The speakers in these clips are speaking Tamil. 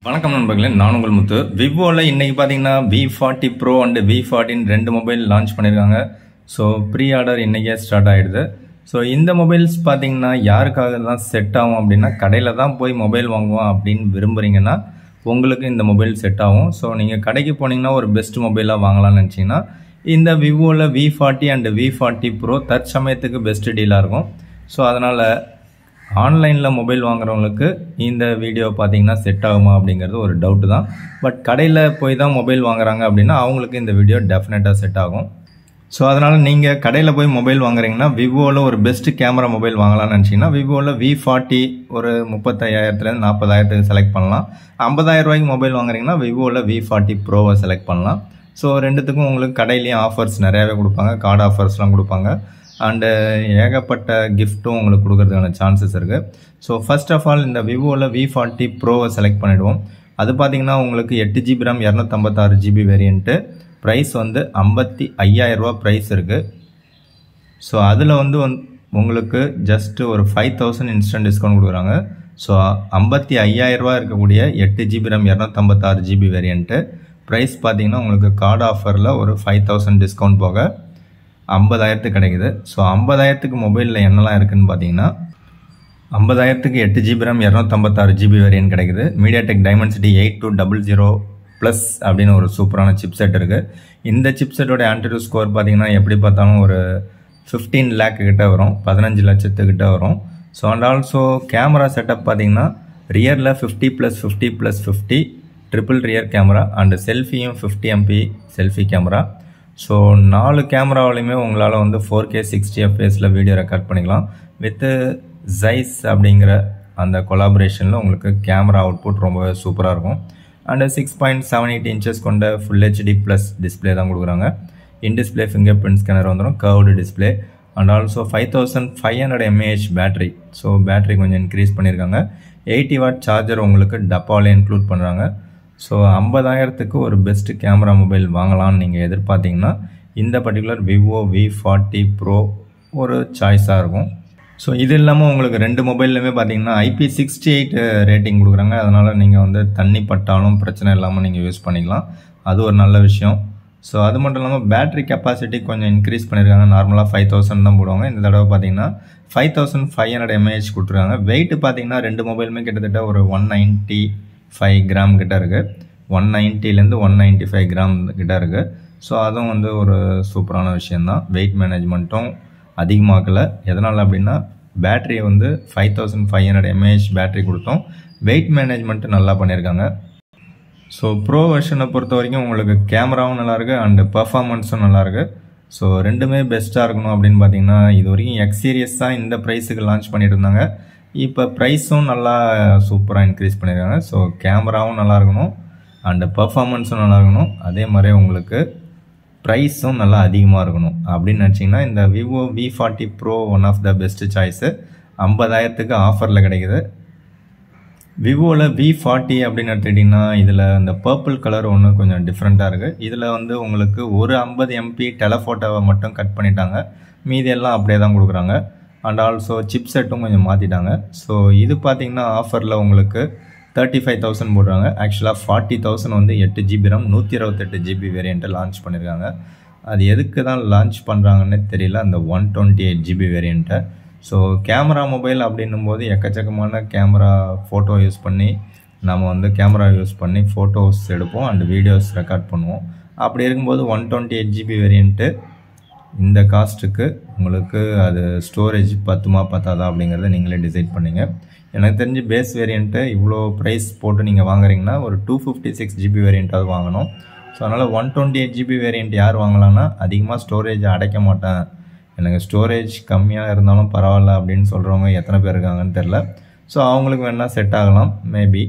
வணக்கம் நண்பர்களே, நான் உங்கள் முத்து. விவோவில் இன்றைக்கி பார்த்தீங்கன்னா V40 Pro அண்ட் V40 ரெண்டு மொபைல் லான்ச் பண்ணியிருக்காங்க. ஸோ ப்ரீ ஆர்டர் இன்றைக்கே ஸ்டார்ட் ஆகிடுது. ஸோ இந்த மொபைல்ஸ் பார்த்தீங்கன்னா யாருக்காக தான் செட் ஆகும் அப்படின்னா, கடையில் தான் போய் மொபைல் வாங்குவோம் அப்படின்னு விரும்புகிறீங்கன்னா உங்களுக்கு இந்த மொபைல் செட் ஆகும். ஸோ நீங்கள் கடைக்கு போனீங்கன்னா ஒரு பெஸ்ட் மொபைலாக வாங்கலாம்னு நினச்சிங்கன்னா இந்த விவோவில் V40 அண்ட் V40 Pro தற்சமயத்துக்கு பெஸ்ட் டீலாக இருக்கும். ஸோ அதனால் ஆன்லைனில் மொபைல் வாங்குறவங்களுக்கு இந்த வீடியோ பார்த்தீங்கன்னா செட் ஆகுமா அப்படிங்கிறது ஒரு டவுட்டு தான். பட் கடையில் போய் தான் மொபைல் வாங்குறாங்க அப்படின்னா அவங்களுக்கு இந்த வீடியோ டெஃபினட்டாக செட் ஆகும். ஸோ அதனால் நீங்கள் கடையில் போய் மொபைல் வாங்குறீங்கன்னா விவோவில் ஒரு பெஸ்ட் கேமரா மொபைல் வாங்கலாம்னு நினச்சிங்கன்னா விவோவில் V40 ஒரு 35,000 40,000 செலக்ட் பண்ணலாம். 50,000 ரூபாய்க்கு மொபைல் வாங்குறீங்கன்னா விவோவில் V40 Proவை செலக்ட் பண்ணலாம். ஸோ ரெண்டுத்துக்கும் உங்களுக்கு கடையிலேயும் ஆஃபர்ஸ் நிறையாவே கொடுப்பாங்க, கார்டு ஆஃபர்ஸ்லாம் கொடுப்பாங்க. அண்டு ஏகப்பட்ட கிஃப்ட்டும் உங்களுக்கு கொடுக்கறதுக்கான சான்சஸ் இருக்குது. ஸோ ஃபர்ஸ்ட் ஆஃப் ஆல் இந்த விவோவில் V40 Proவை செலக்ட் பண்ணிவிடுவோம். அது பார்த்தீங்கன்னா உங்களுக்கு 8GB RAM 256GB variant, price வந்து 55,000 ரூபா ப்ரைஸ் இருக்குது. ஸோ அதில் வந்து உங்களுக்கு ஜஸ்ட்டு ஒரு 5,000 இன்ஸ்டன்ட் டிஸ்கவுண்ட் கொடுக்குறாங்க. ஸோ 55,000 ரூபா இருக்கக்கூடிய 8GB RAM 256GB variant price பார்த்தீங்கன்னா உங்களுக்கு கார்டு ஆஃபரில் ஒரு 5,000 டிஸ்கவுண்ட் போக 50,000 கிடைக்குது. ஸோ 50,000 மொபைலில் என்னெல்லாம் இருக்குதுன்னு பார்த்தீங்கன்னா 50,000 8GB RAM 256GB வேரியன்ட் கிடைக்குது. மீடியாடெக் டைமென்சிட்டி 8200+ அப்படின்னு ஒரு சூப்பரான சிப்செட் இருக்குது. இந்த சிப்செட்டோட ஆன்டிடியூட் ஸ்கோர் பார்த்தீங்கன்னா எப்படி பார்த்தாலும் ஒரு 15 lakh கிட்ட வரும், 15 லட்சத்துக்கிட்ட வரும். So and also camera setup பார்த்தீங்கன்னா ரியரில் 50+50+50 ட்ரிபிள் ரியர் கேமரா அண்டு செல்ஃபியும் 50 MP செல்ஃபி கேமரா. ஸோ 4 கேமராவிலையுமே உங்களால் வந்து 4K 60 FPS வீடியோ ரெக்கார்ட் பண்ணிக்கலாம். வித்து ஜைஸ் அப்படிங்கிற அந்த கொலாபரேஷனில் உங்களுக்கு கேமரா அவுட்புட் ரொம்பவே சூப்பராக இருக்கும். அண்டு 6.78 inches கொண்ட ஃபுல் HD+ டிஸ்பிளே தான் கொடுக்குறாங்க. In display fingerprint scanner வந்துடும், curved display and also 5500 mAh battery. So battery கொஞ்சம் இன்க்ரீஸ் பண்ணியிருக்காங்க. 80 watt சார்ஜர் உங்களுக்கு டப்பாலே இன்க்ளூட் பண்ணுறாங்க. ஸோ 50,000 ஒரு பெஸ்ட்டு கேமரா மொபைல் வாங்கலாம்னு நீங்கள் எதிர்பார்த்தீங்கன்னா இந்த பர்டிகுலர் விவோ V40 Pro ஒரு சாய்ஸாக இருக்கும். ஸோ இது இல்லாமல் உங்களுக்கு ரெண்டு மொபைல்லுமே பார்த்தீங்கன்னா IP68 ரேட்டிங் கொடுக்குறாங்க. அதனால் நீங்கள் வந்து தண்ணி பட்டாலும் பிரச்சனை இல்லாமல் நீங்கள் யூஸ் பண்ணிக்கலாம், அது ஒரு நல்ல விஷயம். ஸோ அது மட்டும் இல்லாமல் பேட்ரி கெப்பாசிட்டி கொஞ்சம் இன்க்ரீஸ் பண்ணியிருக்காங்க. நார்மலாக 5,000 தான் போடுவாங்க, இந்த தடவை பார்த்தீங்கன்னா 5500 mAh கொடுத்துருக்காங்க. வெயிட் பார்த்தீங்கன்னா ரெண்டு மொபைலுமே கிட்டத்தட்ட ஒரு 195 கிராம் கிட்ட இருக்குது, 190லேருந்து 195 கிராம் கிட்ட இருக்குது. ஸோ அதுவும் வந்து ஒரு சூப்பரான விஷயந்தான். வெயிட் மேனேஜ்மெண்ட்டும் அதிகமாகலை. எதனால் அப்படின்னா பேட்ரி வந்து 5500 mAh பேட்ரி கொடுத்தோம், வெயிட் மேனேஜ்மெண்ட்டு நல்லா பண்ணியிருக்காங்க. ஸோ ப்ரோ வெர்ஷனை பொறுத்த வரைக்கும் உங்களுக்கு கேமராவும் நல்லாயிருக்கு அண்டு பர்ஃபார்மன்ஸும் நல்லாயிருக்கு. ஸோ ரெண்டுமே பெஸ்ட்டாக இருக்கணும் அப்படின்னு பார்த்தீங்கன்னா இது வரைக்கும் X series தான் இந்த ப்ரைஸுக்கு லான்ச் பண்ணிட்டு இருந்தாங்க. இப்போ ப்ரைஸும் நல்லா சூப்பராக இன்க்ரீஸ் பண்ணியிருக்காங்க. ஸோ கேமராவும் நல்லா இருக்கணும் அண்டு பர்ஃபார்மன்ஸும் நல்லா இருக்கணும், அதே மாதிரி உங்களுக்கு ப்ரைஸும் நல்லா அதிகமாக இருக்கணும் அப்படின்னு நினச்சிங்கன்னா இந்த Vivo V40 Pro one of the best choice. 50,000 ஆஃபரில் கிடைக்குது. விவோவில் V40 அப்படின்னு எடுத்துக்கிட்டிங்கன்னா இதில் இந்த பர்பிள் கலர் ஒன்று கொஞ்சம் டிஃப்ரெண்ட்டாக இருக்குது. இதில் வந்து உங்களுக்கு ஒரு 50 MP டெலஃபோட்டோவை மட்டும் கட் பண்ணிட்டாங்க, மீதி எல்லாம் அப்படியே தான் கொடுக்குறாங்க. அண்ட் ஆல்சோ சிப்செட்டும் கொஞ்சம் மாற்றிட்டாங்க. ஸோ இது பார்த்தீங்கன்னா ஆஃபரில் உங்களுக்கு 35,000 போடுறாங்க. ஆக்சுவலாக 40,000 வந்து 8GB RAM 128GB வேரியண்ட்டை லான்ச் பண்ணியிருக்காங்க. அது எதுக்கு தான் லான்ச் பண்ணுறாங்கன்னே தெரியல, அந்த 128GB வேரியண்ட்டை. ஸோ கேமரா மொபைல் அப்படின்னும் போது எக்கச்சக்கமான கேமரா ஃபோட்டோ யூஸ் பண்ணி நம்ம வந்து கேமரா யூஸ் பண்ணி ஃபோட்டோஸ் எடுப்போம் அண்ட் வீடியோஸ் ரெக்கார்ட் பண்ணுவோம். அப்படி இருக்கும்போது 128GB வேரியண்ட்டு இந்த காஸ்ட்டுக்கு உங்களுக்கு அது ஸ்டோரேஜ் பத்துமா பத்தாதா அப்படிங்கிறத நீங்களே டிசைட் பண்ணிங்க. எனக்கு தெரிஞ்சு பேஸ் வேரியண்ட்டு இவ்வளோ ப்ரைஸ் போட்டு நீங்கள் வாங்குறீங்கன்னா ஒரு 256GB வேரியண்ட்டாவது வாங்கணும். ஸோ அதனால் 128GB வேரியண்ட் யார் வாங்கலான்னா அதிகமாக ஸ்டோரேஜ் அடைக்க மாட்டேன், எனக்கு ஸ்டோரேஜ் கம்மியாக இருந்தாலும் பரவாயில்ல அப்படின்னு சொல்கிறவங்க எத்தனை பேர் இருக்காங்கன்னு தெரில. ஸோ அவங்களுக்கு வேணால் செட் ஆகலாம் மேபி.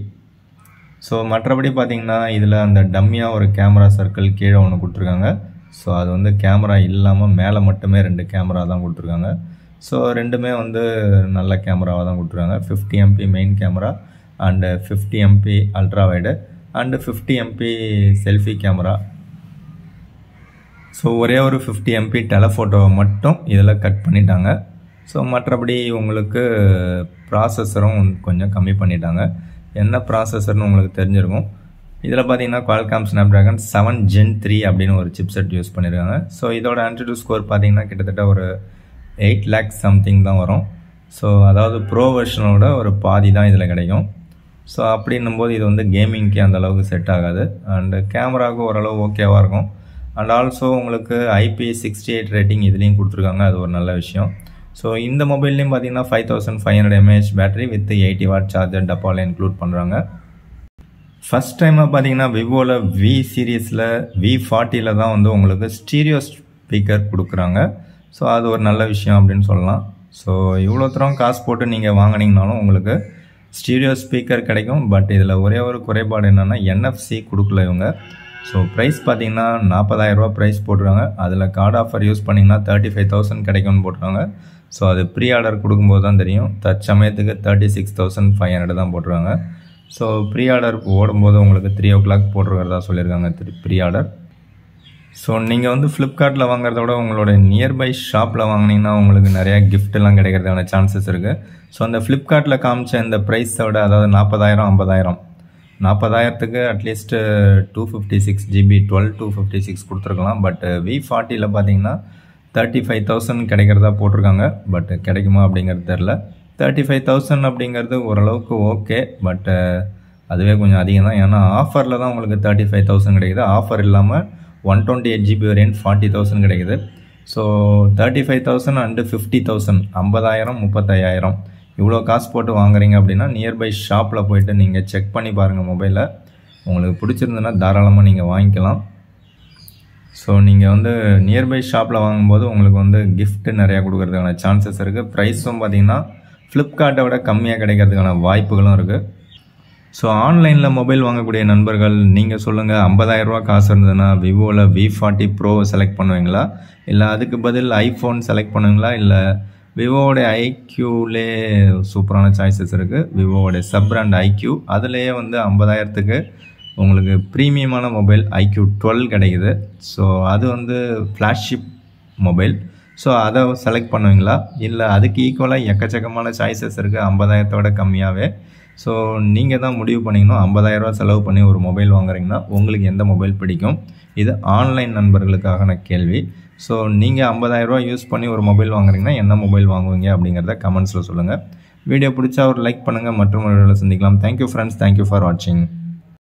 ஸோ மற்றபடி பார்த்திங்கன்னா இதில் அந்த டம்மியாக ஒரு கேமரா சர்க்கிள் கீழே ஒன்று கொடுத்துருக்காங்க. ஸோ அது வந்து கேமரா இல்லாமல் மேலே மட்டுமே 2 கேமரா தான் கொடுத்துருக்காங்க. ஸோ ரெண்டுமே வந்து நல்ல கேமராவாக தான் கொடுத்துருக்காங்க. 50 MP main camera and 50 MP ultra wide and 50 MP selfie camera. So ஒரே ஒரு 50 MP டெலஃபோட்டோவை மட்டும் இதில் கட் பண்ணிட்டாங்க. ஸோ மற்றபடி உங்களுக்கு ப்ராசஸரும் கொஞ்சம் கம்மி பண்ணிட்டாங்க. என்ன ப்ராசஸர்னு உங்களுக்கு தெரிஞ்சிருக்கும். இதில் பார்த்தீங்கன்னா Qualcomm Snapdragon 7 Gen 3 அப்படின்னு ஒரு சிப்செட் யூஸ் பண்ணியிருக்காங்க. ஸோ இதோட AnTuTu ஸ்கோர் பார்த்தீங்கன்னா கிட்டத்தட்ட ஒரு 8 lakh சம்திங் தான் வரும். ஸோ அதாவது ப்ரோ வெர்ஷனோட ஒரு பாதி தான் இதில் கிடைக்கும். ஸோ அப்படின்னும் போது இது வந்து கேமிங்க்கு அந்த அளவுக்கு செட் ஆகாது. அண்டு கேமராவுக்கு ஓரளவு ஓகேவாக இருக்கும். அண்ட் ஆல்சோ உங்களுக்கு IP68 ரேட்டிங் இதுலேயும் கொடுத்துருக்காங்க. அது ஒரு நல்ல விஷயம். ஸோ இந்த மொபைல்லையும் பார்த்தீங்கன்னா 5500 mAh battery with 80 watt charger டப்பாவில் இன்க்ளூட் பண்ணுறாங்க. ஃபஸ்ட் டைமாக பார்த்தீங்கன்னா விவோவில் V சீரீஸில் V40ல் தான் வந்து உங்களுக்கு ஸ்டீரியோ ஸ்பீக்கர் கொடுக்குறாங்க. ஸோ அது ஒரு நல்ல விஷயம் அப்படின்னு சொல்லலாம். ஸோ இவ்வளோ தூரம் காசு போட்டு நீங்கள் வாங்கினீங்கனாலும் உங்களுக்கு ஸ்டீரியோ ஸ்பீக்கர் கிடைக்கும். பட் இதில் ஒரே ஒரு குறைபாடு என்னென்னா NFC கொடுக்கல இவங்க. ஸோ ப்ரைஸ் பார்த்தீங்கன்னா 40,000 ரூபா ப்ரைஸ் போட்டுருக்காங்க. அதில் கார்டு ஆஃபர் யூஸ் பண்ணிங்கன்னா 35,000 கிடைக்கும்னு போட்டுருக்காங்க. ஸோ அது ப்ரீ ஆர்டர் கொடுக்கும்போது தான் தெரியும். தற்சமயத்துக்கு 36,500 தான் போட்டுருக்காங்க. ஸோ ப்ரீ ஆர்டர் ஓடும்போது உங்களுக்கு 3 o'clock போட்டிருக்கிறதா சொல்லியிருக்காங்க ப்ரீ ஆர்டர். ஸோ நீங்கள் வந்து ஃப்ளிப்கார்ட்டில் வாங்குறத விட உங்களோட நியர்பை ஷாப்பில் வாங்கினீங்கன்னா உங்களுக்கு நிறையா கிஃப்ட்லாம் கிடைக்கிறதுக்கான சான்சஸ் இருக்குது. ஸோ அந்த ஃப்ளிப்கார்ட்டில் காமிச்ச இந்த ப்ரைஸை விட, அதாவது 40,000 50,000 40,000க்கு அட்லீஸ்ட்டு 256 GB 12/256 கொடுத்துருக்கலாம். பட் V40ல் பார்த்தீங்கன்னா 35,000 கிடைக்கிறதா போட்டிருக்காங்க. பட் கிடைக்குமா அப்படிங்கிறது தெரில. 35,000 அப்படிங்கிறது ஓரளவுக்கு ஓகே. பட் அதுவே கொஞ்சம் அதிகம் தான். ஏன்னா ஆஃபரில் தான் உங்களுக்கு 35,000 கிடைக்குது. ஆஃபர் இல்லாமல் 128 GB வேரியன்ட் 40,000 கிடைக்குது. ஸோ 35,000 அண்டு 50,000 50,000 35,000 இவ்வளோ காசு போட்டு வாங்குறீங்க அப்படின்னா நியர்பை ஷாப்பில் போய்ட்டு நீங்கள் செக் பண்ணி பாருங்கள் மொபைலை. உங்களுக்கு பிடிச்சிருந்ததுன்னா தாராளமாக நீங்கள் வாங்கிக்கலாம். ஸோ நீங்கள் வந்து நியர்பை ஷாப்பில் வாங்கும்போது உங்களுக்கு வந்து கிஃப்ட்டு நிறையா கொடுக்கறதுக்கான சான்சஸ் இருக்குது. ப்ரைஸும் பார்த்தீங்கன்னா ஃப்ளிப்கார்ட்டை விட கம்மியாக கிடைக்கிறதுக்கான வாய்ப்புகளும் இருக்குது. ஸோ ஆன்லைனில் மொபைல் வாங்கக்கூடிய நண்பர்கள் நீங்கள் சொல்லுங்கள், 50,000 ரூபா காசு இருந்ததுன்னா விவோவில் V40 ப்ரோ செலக்ட் பண்ணுவீங்களா, இல்லை அதுக்கு பதில் ஐஃபோன் செலக்ட் பண்ணுவீங்களா, இல்லை விவோவோட IQலே சூப்பரான சாய்ஸஸ் இருக்குது. விவோவோட சப் பிராண்ட் IQ, அதுலேயே வந்து 50,000க்கு உங்களுக்கு ப்ரீமியமான மொபைல் IQ12 கிடைக்குது. ஸோ அது வந்து ஃப்ளாக்ஷிப் மொபைல். ஸோ அதை செலக்ட் பண்ணுவீங்களா, இல்லை அதுக்கு ஈக்குவலாக எக்கச்சக்கமான சாய்ஸஸ் இருக்குது 50,000 விட கம்மியாகவே. ஸோ நீங்கள் தான் முடிவு பண்ணிக்கணும். 50,000 ரூபா செலவு பண்ணி ஒரு மொபைல் வாங்குறீங்கன்னா உங்களுக்கு எந்த மொபைல் பிடிக்கும். இது ஆன்லைன் நண்பர்களுக்கான கேள்வி. ஸோ நீங்கள் 50,000 ரூபா யூஸ் பண்ணி ஒரு மொபைல் வாங்குறீங்கன்னா என்ன மொபைல் வாங்குவீங்க அப்படிங்கிறத கமெண்ட்ஸில் சொல்லுங்கள். வீடியோ பிடிச்சா ஒரு லைக் பண்ணுங்கள். மற்றும் ஒரு வீடியோவில் சந்திக்கலாம். Thank you friends. தேங்க்யூ ஃபார் வாட்சிங்.